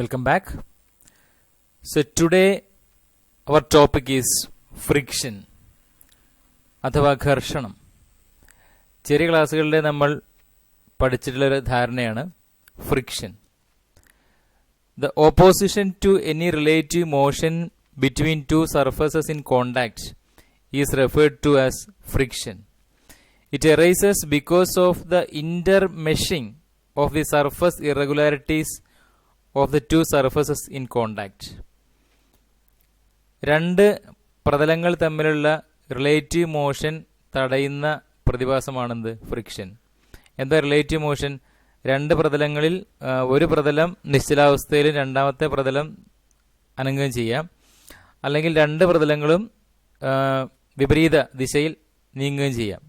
Welcome back. So today our topic is friction അഥവാ ഘർഷണം. ചെറിയ ക്ലാസ്സുകളിൽ നമ്മൾ പഠിച്ചിട്ടുള്ളൊരു ധാരണയാണ് friction. The opposition to any relative motion between two surfaces in contact is referred to as friction. It arises because of the intermeshing of the surface irregularities of the two surfaces in contact. രണ്ട് പ്രതലങ്ങൾ തമ്മിലുള്ള relative motion തടയുന്ന പ്രതിഭാസമാണെന്ത്? Friction. എന്താ relative motion? രണ്ട് പ്രതലങ്ങളിൽ ഒരു പ്രതലം നിശ്ചലാവസ്ഥയിലും രണ്ടാമത്തെ പ്രതലം അനങ്ങുകയും ചെയ്യാം, അല്ലെങ്കിൽ രണ്ട് പ്രതലങ്ങളും വിപരീത ദിശയിൽ നീങ്ങുകയും ചെയ്യാം.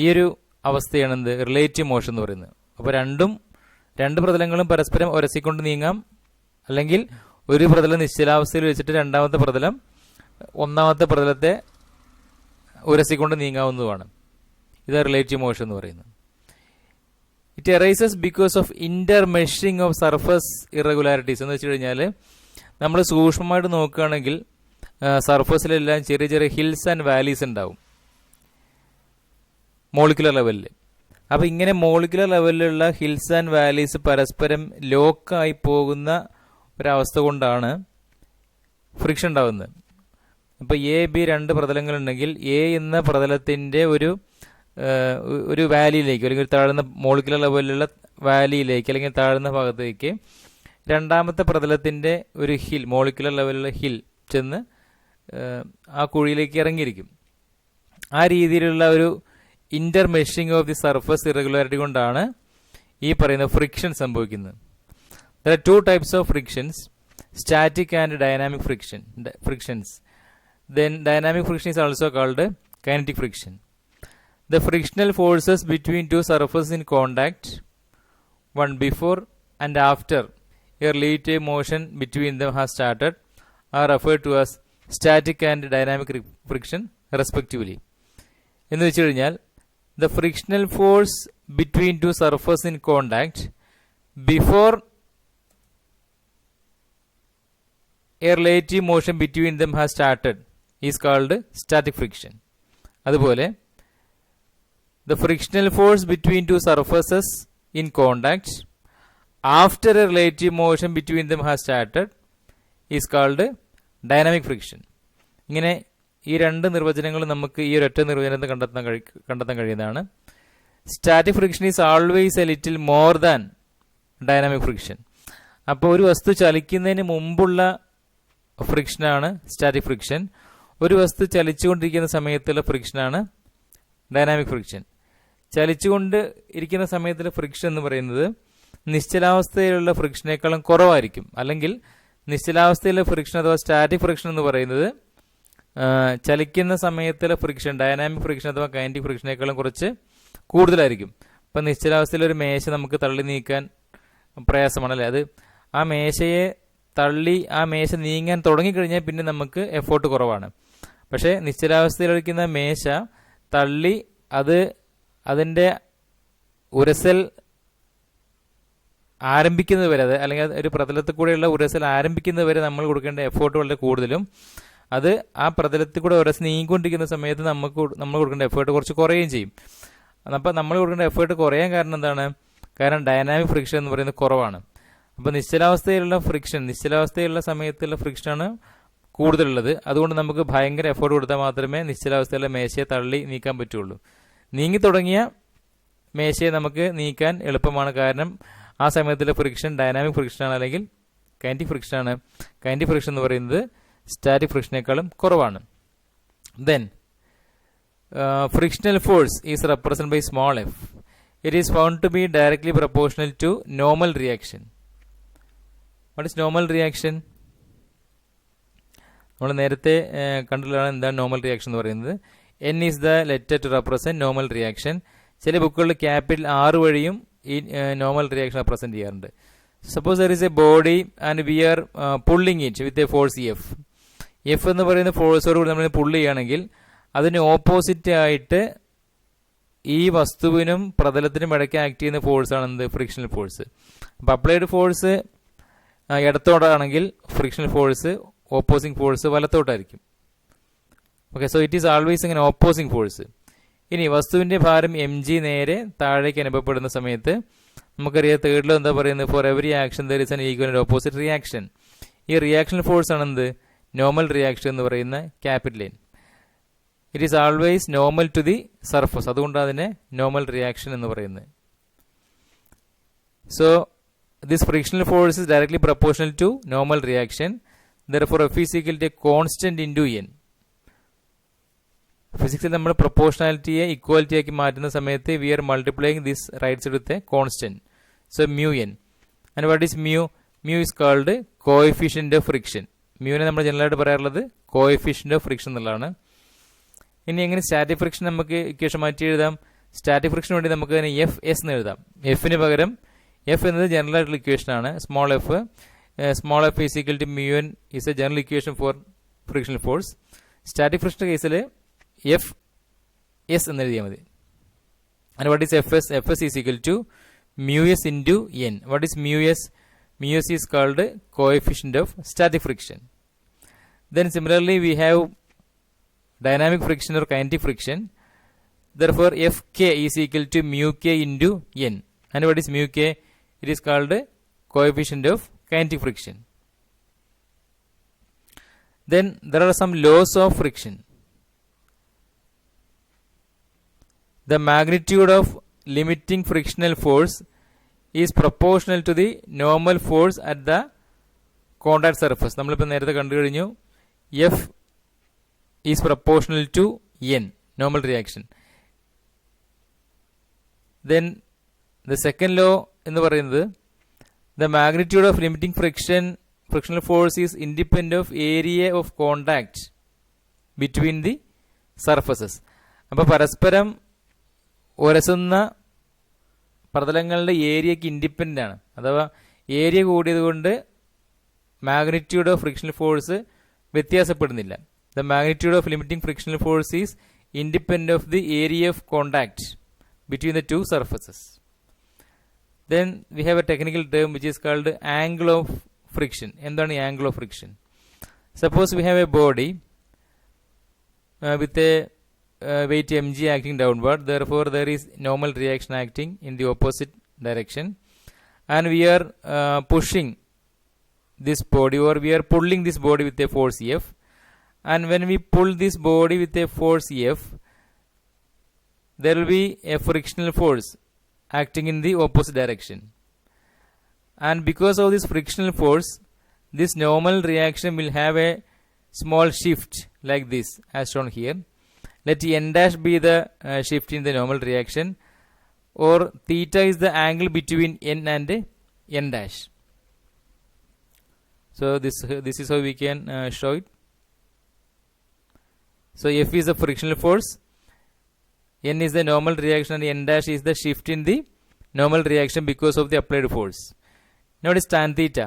ഈ ഒരു അവസ്ഥയാണ് എന്ത്? റിലേറ്റീവ് മോഷൻ എന്ന് പറയുന്നത്. അപ്പോൾ രണ്ട് പ്രതലങ്ങളും പരസ്പരം ഉരസിക്കൊണ്ട് നീങ്ങാം, അല്ലെങ്കിൽ ഒരു പ്രതലം നിശ്ചലാവസ്ഥയിൽ വെച്ചിട്ട് രണ്ടാമത്തെ പ്രതലം ഒന്നാമത്തെ പ്രതലത്തെ ഉരസിക്കൊണ്ട് നീങ്ങാവുന്നതുമാണ്. ഇത് റിലേറ്റീവ് മോഷൻ എന്ന് പറയുന്നത്. It arises because of intermeshing of surface irregularities എന്ന് വെച്ച് കഴിഞ്ഞാൽ, നമ്മൾ സൂക്ഷ്മമായിട്ട് നോക്കുകയാണെങ്കിൽ സർഫസിലെല്ലാം ചെറിയ ചെറിയ ഹിൽസ് ആൻഡ് വാലീസ് ഉണ്ടാവും മോളിക്കുലർ ലെവലിൽ. അപ്പോൾ ഇങ്ങനെ മോളിക്കുലർ ലെവലിലുള്ള ഹിൽസ് ആൻഡ് വാലീസ് പരസ്പരം ലോക്കായി പോകുന്ന ഒരവസ്ഥ കൊണ്ടാണ് ഫ്രിക്ഷൻ ഉണ്ടാകുന്നത്. ഇപ്പോൾ എ ബി രണ്ട് പ്രതലങ്ങളുണ്ടെങ്കിൽ എ എന്ന പ്രതലത്തിൻ്റെ ഒരു വാലിയിലേക്ക്, അല്ലെങ്കിൽ താഴ്ന്ന മോളിക്കുലർ ലെവലിലുള്ള വാലിയിലേക്ക് അല്ലെങ്കിൽ താഴ്ന്ന ഭാഗത്തേക്ക് രണ്ടാമത്തെ പ്രതലത്തിൻ്റെ ഒരു ഹിൽ, മോളിക്കുലർ ലെവലിലുള്ള ഹിൽ ചെന്ന് ആ കുഴിയിലേക്ക് ഇറങ്ങിയിരിക്കും. ആ രീതിയിലുള്ള ഒരു ഇന്റർമെഷിംഗ് ഓഫ് ദി സർഫസ് ഇറഗുലാരിറ്റി കൊണ്ടാണ് ഈ പറയുന്ന ഫ്രിക്ഷൻ സംഭവിക്കുന്നത്. There are two types of frictions, static and dynamic frictions. Then dynamic friction is also called kinetic friction. The frictional forces between two surfaces in contact, one before and after a relative motion between them has started, are referred to as static and dynamic friction respectively. എന്ന് വെച്ച് കഴിഞ്ഞാൽ, the frictional force between two surfaces in contact before a relative motion between them has started is called static friction. അതുപോലെ the frictional force between two surfaces in contact after a relative motion between them has started is called dynamic friction. ഇങ്ങനെ ഈ രണ്ട് നിർവചനങ്ങൾ നമുക്ക് ഈ ഒരൊറ്റ നിർവചനത്തെ കണ്ടെത്താൻ കഴിയുന്നതാണ്. Static friction is always A little more than dynamic friction. അപ്പോൾ ഒരു വസ്തു ചലിക്കുന്നതിന് മുമ്പുള്ള ഫ്രിക്ഷനാണ് സ്റ്റാറ്റിക് ഫ്രിക്ഷൻ. ഒരു വസ്തു ചലിച്ചുകൊണ്ടിരിക്കുന്ന സമയത്തുള്ള ഫ്രിക്ഷനാണ് ഡൈനാമിക് ഫ്രിക്ഷൻ. ചലിച്ചുകൊണ്ട് ഇരിക്കുന്ന സമയത്തുള്ള ഫ്രിക്ഷൻ എന്ന് പറയുന്നത് നിശ്ചലാവസ്ഥയിലുള്ള ഫ്രിക്ഷനേക്കാളും കുറവായിരിക്കും. അല്ലെങ്കിൽ നിശ്ചലാവസ്ഥയിലെ ഫ്രിക്ഷൻ അഥവാ സ്റ്റാറ്റിക് ഫ്രിക്ഷൻ എന്ന് പറയുന്നത് ചലിക്കുന്ന സമയത്തുള്ള ഫ്രിക്ഷൻ, ഡൈനാമിക് ഫ്രിക്ഷൻ അഥവാ കൈനറ്റിക് ഫ്രിക്ഷനേക്കാളും കുറച്ച് കൂടുതലായിരിക്കും. ഇപ്പം നിശ്ചലാവസ്ഥയിലൊരു മേശ നമുക്ക് തള്ളി നീക്കാൻ പ്രയാസമാണല്ലേ, അത് ആ മേശയെ തള്ളി ആ മേശ നീങ്ങാൻ തുടങ്ങിക്കഴിഞ്ഞാൽ പിന്നെ നമുക്ക് എഫോർട്ട് കുറവാണ്. പക്ഷേ നിശ്ചലാവസ്ഥയിലിരിക്കുന്ന മേശ തള്ളി അതിൻ്റെ ഉരസൽ ആരംഭിക്കുന്നത് വരെ, അല്ലെങ്കിൽ ഒരു പ്രതലത്തിൽ കൂടെയുള്ള ഉരസൽ ആരംഭിക്കുന്നത് വരെ നമ്മൾ കൊടുക്കേണ്ട എഫോർട്ട് വളരെ കൂടുതലും, അത് ആ പ്രതലത്തിൽ കൂടെ ഉരസ് നീങ്ങിക്കൊണ്ടിരിക്കുന്ന സമയത്ത് നമ്മൾ കൊടുക്കേണ്ട എഫേർട്ട് കുറച്ച് കുറയുകയും ചെയ്യും. അപ്പോൾ നമ്മൾ കൊടുക്കേണ്ട എഫേർട്ട് കുറയാൻ കാരണം എന്താണ്? കാരണം ഡൈനാമിക് ഫ്രിക്ഷൻ എന്ന് പറയുന്നത് കുറവാണ്. അപ്പോൾ നിശ്ചലാവസ്ഥയിലുള്ള സമയത്തുള്ള ഫ്രിക്ഷനാണ് കൂടുതലുള്ളത്. അതുകൊണ്ട് നമുക്ക് ഭയങ്കര എഫേർട്ട് കൊടുത്താൽ മാത്രമേ നിശ്ചലാവസ്ഥയിലുള്ള മേശയെ തള്ളി നീക്കാൻ പറ്റുള്ളൂ. നീങ്ങി തുടങ്ങിയ മേശയെ നമുക്ക് നീക്കാൻ എളുപ്പമാണ്, കാരണം ആ സമയത്തുള്ള ഫ്രിക്ഷൻ ഡൈനാമിക് ഫ്രിക്ഷനാണ്, അല്ലെങ്കിൽ കൈനറ്റിക് ഫ്രിക്ഷനാണ്. കൈനറ്റിക് ഫ്രിക്ഷൻ എന്ന് പറയുന്നത് സ്റ്റാറ്റിക് ഫ്രിക്ഷനേക്കാളും കുറവാണ്. Then frictional force is represented by small f. It is found to be directly proportional to normal reaction. What is normal reaction? നമ്മൾ നേരത്തെ കണ്ടിട്ടുള്ളതാണ് എന്താണ് നോർമൽ റിയാക്ഷൻ എന്ന് പറയുന്നത്. n is the letter to represent normal reaction. ചില ബുക്കുകളിൽ capital R വഴിയും ഈ നോർമൽ റിയാക്ഷൻ റെപ്രസെന്റ് ചെയ്യാറുണ്ട്. Suppose there is a body and we are pulling it with a force F. F എന്ന് പറയുന്ന ഫോഴ്സോട് കൂടി നമ്മൾ പുള്ള് ചെയ്യുകയാണെങ്കിൽ അതിന് ഓപ്പോസിറ്റ് ആയിട്ട് ഈ വസ്തുവിനും പ്രതലത്തിനും ഇടയ്ക്ക് ആക്ട് ചെയ്യുന്ന ഫോഴ്സാണ് എന്ത്? Frictional force. അപ്പോൾ അപ്ലൈഡ് ഫോഴ്സ് ഇടത്തോട്ടാണെങ്കിൽ ഫ്രിക്ഷണൽ ഫോഴ്സ് ഓപ്പോസിംഗ് ഫോഴ്സ് വലത്തോട്ടായിരിക്കും. Okay, so it is always ഇങ്ങനെ ഓപ്പോസിംഗ് ഫോഴ്സ്. ഇനി വസ്തുവിന്റെ ഭാരം mg നേരെ താഴേക്ക് അനുഭവപ്പെടുന്ന സമയത്ത് നമുക്കറിയാം തേർഡിലോ എന്താ പറയുന്നത്, for every action there is an equal and opposite reaction. ഈ റിയാക്ഷൻ ഫോഴ്സ് ആണ് എന്ത്, നോർമൽ റിയാക്ഷൻ എന്ന് പറയുന്ന capital N. It is always normal to the surface, അതുകൊണ്ടാണ് അതിനെ നോർമൽ റിയാക്ഷൻ എന്ന് പറയുന്നത്. So this frictional force is directly proportional to normal reaction. Therefore F is equal to constant into N. ഫിസിക്സിൽ നമ്മൾ പ്രൊപ്പോർഷണാലിറ്റിയെ equality ആക്കി മാറ്റുന്ന സമയത്ത് we are multiplying this right side with a constant. So mu N. And what is mu? Mu is called coefficient of friction. മ്യൂവിനെ നമ്മൾ ജനറലായിട്ട് പറയാറുള്ളത് കോഎഫിഷ്യന്റ് ഓഫ് ഫ്രിക്ഷൻ എന്നുള്ളതാണ്. ഇനി എങ്ങനെ സ്റ്റാറ്റിക് ഫ്രിക്ഷൻ നമുക്ക് ഇക്വേഷൻ മാറ്റി എഴുതാം? സ്റ്റാറ്റിക് ഫ്രിക്ഷൻ വേണ്ടി നമുക്ക് അതിനെ എഫ് എസ് എന്ന് എഴുതാം. എഫിന് പകരം എഫ് എന്നത് ജനറൽ ആയിട്ടുള്ള ഇക്വേഷൻ ആണ്. Small F is equal to mu N is a general equation for frictional force. Static friction കേസിൽ എഫ് എസ് എന്ന് എഴുതിയാൽ മതി. And what is F S? F S is equal to mu S into N. What is mu S? Mu s is called coefficient of static friction. Then similarly we have dynamic friction or kinetic friction. Therefore Fk is equal to mu k into n. And what is mu k? It is called coefficient of kinetic friction. Then there are some laws of friction. The magnitude of limiting frictional force is proportional to the normal force at the contact surface. നമ്മളിപ്പോൾ നേരത്തെ കണ്ടു കഴിഞ്ഞു F is proportional to N, normal reaction. Then the second law എന്ന് പറയുന്നത് the magnitude of limiting frictional force is independent of area of contact between the surfaces. അപ്പോൾ പരസ്പരം ഉരസുന്ന പ്രതലങ്ങളുടെ ഏരിയക്ക് independent ആണ്. അഥവാ ഏരിയ കൂടിയത് കൊണ്ട് മാഗ്നിറ്റ്യൂഡ് ഓഫ് ഫ്രിക്ഷണൽ ഫോഴ്സ് വ്യത്യാസപ്പെടുന്നില്ല. The magnitude of limiting frictional force is independent of the area of contact between the two surfaces. Then we have a technical term which is called angle of friction. എന്താണ് ഈ angle of friction? Suppose we have a body with a weight mg acting downward, therefore there is normal reaction acting in the opposite direction, and we are pushing this body, or we are pulling this body with a force F, and when we pull this body with a force F, there will be a frictional force acting in the opposite direction, and because of this frictional force this normal reaction will have a small shift like this as shown here. Let n dash be the shift in the normal reaction, or theta is the angle between n and n dash. So this is how we can show it. So F is the frictional force, n is the normal reaction, and n dash is the shift in the normal reaction because of the applied force. Now what is tan theta?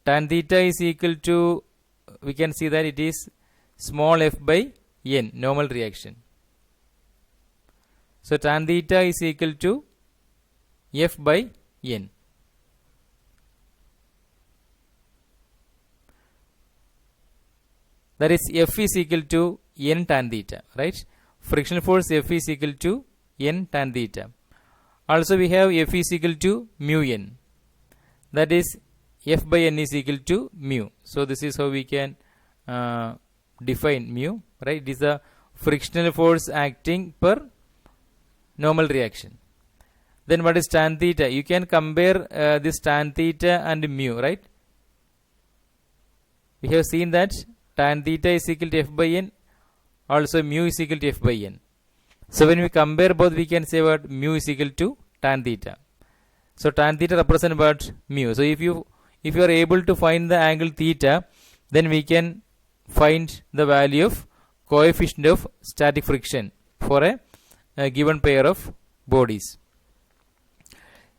Tan theta is equal to, we can see that it is small f by n, normal reaction. So tan theta is equal to f by n. That is f is equal to n tan theta, right? Frictional force F is equal to n tan theta. Also we have F is equal to mu n. That is F by n is equal to mu. So this is how we can define mu, right? It is the frictional force acting per normal reaction. Then what is tan theta? You can compare this tan theta and mu, right? We have seen that tan theta is equal to f by n, also mu is equal to f by n. So when we compare both, we can say what mu is equal to tan theta. So tan theta represents what? Mu. So if you are able to find the angle theta, then we can find the value of coefficient of static friction for a given pair of bodies.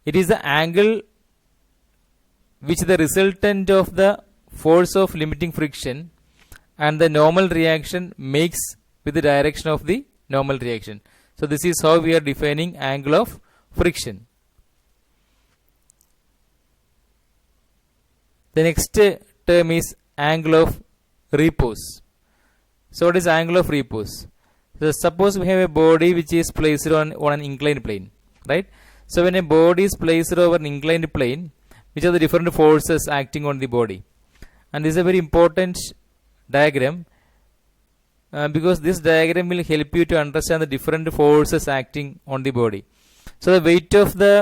It is the angle which the resultant of the force of limiting friction and the normal reaction makes with the direction of the normal reaction. So this is how we are defining angle of friction. The next term is angle of repose. So what is angle of repose? So suppose we have a body which is placed on an inclined plane, right? So when a body is placed over an inclined plane, which are the different forces acting on the body? And this is a very important diagram because this diagram will help you to understand the different forces acting on the body. So the weight of the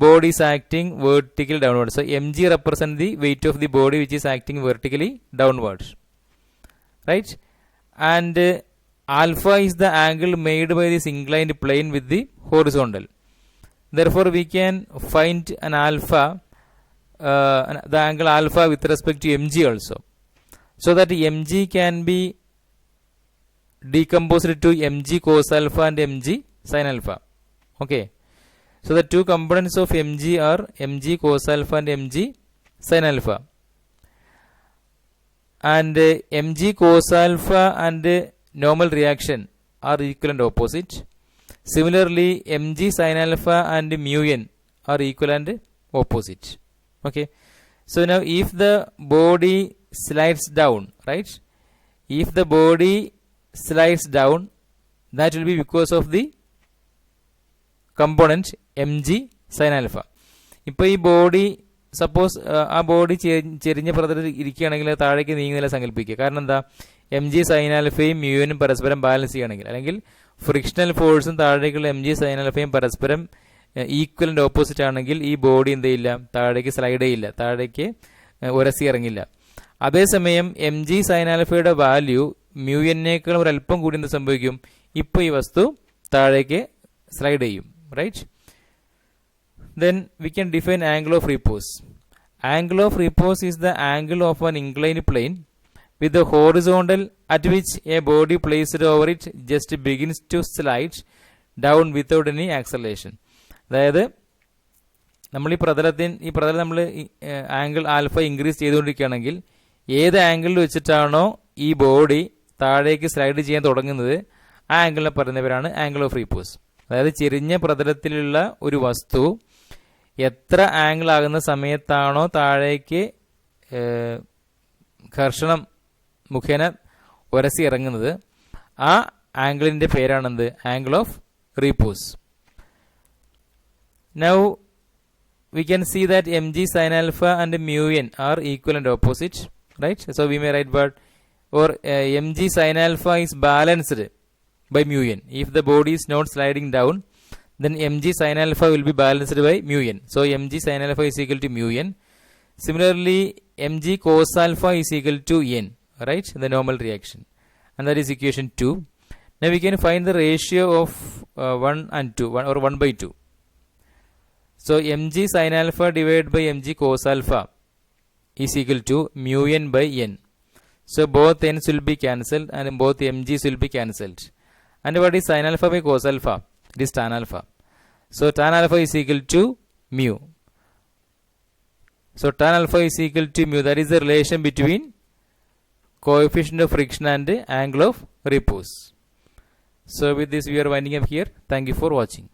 body is acting vertically downwards. So mg represents the weight of the body which is acting vertically downwards, right? And alpha is the angle made by this inclined plane with the horizontal. Therefore we can find an alpha, the angle alpha with respect to mg also, so that mg can be decomposed to mg cos alpha and mg sin alpha. Okay, so the two components of mg are mg cos alpha and mg sin alpha, and mg cos alpha and normal reaction are equal and opposite. Similarly, mg sin alpha and mu n are equal and opposite. Okay, so now if the body slides down, right? If the body slides down, that will be because of the component mg sin alpha. ഇപ്പോൾ ഈ body suppose ആ body ചെരിഞ്ഞ പ്രതലത്തിൽ ഇരിക്കുകയാണെങ്കിൽ താഴേക്ക് നീങ്ങുന്നില്ല സങ്കല്പിക്കുക. കാരണം എന്താ? എം ജി സൈൻ ആൽഫയും മ്യൂനും പരസ്പരം ബാലൻസ് ചെയ്യുകയാണെങ്കിൽ, അല്ലെങ്കിൽ ഫ്രിക്ഷണൽ ഫോഴ്സും താഴേക്കുള്ള എം ജി സൈൻ ആൽഫയും പരസ്പരം ഈക്വൽ ആൻഡ് ഓപ്പോസിറ്റ് ആണെങ്കിൽ ഈ ബോഡി എന്ത് ചെയ്യില്ല? താഴേക്ക് സ്ലൈഡ് ചെയ്യില്ല, താഴേക്ക് ഉരസി ഇറങ്ങില്ല. അതേസമയം എം ജി സൈൻ ആൽഫയുടെ വാല്യൂ മ്യൂ എന്നേക്കാളും ഒരല്പം കൂടി എന്ത് സംഭവിക്കും? ഇപ്പോൾ ഈ വസ്തു താഴേക്ക് സ്ലൈഡ് ചെയ്യും, right? Then we can define angle of repose. Angle of repose is the angle of an inclined plane with the horizontal at which a body placed over it just begins to slide down without any acceleration. അതായത് നമ്മൾ ഈ പ്രതലം നമ്മൾ angle alpha increase ചെയ്തുകൊണ്ടിരിക്കുകയാണെങ്കിൽ ഏത് ആംഗിളിൽ വെച്ചിട്ടാണോ ഈ body താഴേക്ക് slide ചെയ്യാൻ തുടങ്ങുന്നത് ആ ആംഗിളിനെ പറയുന്നവരാണ് ആംഗിൾ ഓഫ് റീപ്പോസ്. അതായത് ചെരിഞ്ഞ പ്രതലത്തിലുള്ള ഒരു വസ്തു എത്ര ആംഗിൾ ആകുന്ന സമയത്താണോ താഴേക്ക് ഘർഷണം മുഖേന ഉരസി ഇറങ്ങുന്നത് ആ ആംഗിളിന്റെ പേരാണെന്ത്? Angle of repose. Now we can see that mg sin alpha and mu n are equal and opposite, right? So we may write but or mg sin alpha is balanced by mu n. If the body is not sliding down, then mg sin alpha will be balanced by mu n. So mg sin alpha is equal to mu n. Similarly, mg cos alpha is equal to n, right? The normal reaction, and that is equation 2. Now we can find the ratio of 1 and 2, 1 or 1 by 2. So mg sin alpha divided by mg cos alpha is equal to mu n by n. So both n's will be cancelled and both mg's will be cancelled. And what is sin alpha by cos alpha? It is tan alpha. So tan alpha is equal to mu. So tan alpha is equal to mu. That is the relation between coefficient of friction and angle of repose. So with this we are winding up here. Thank you for watching.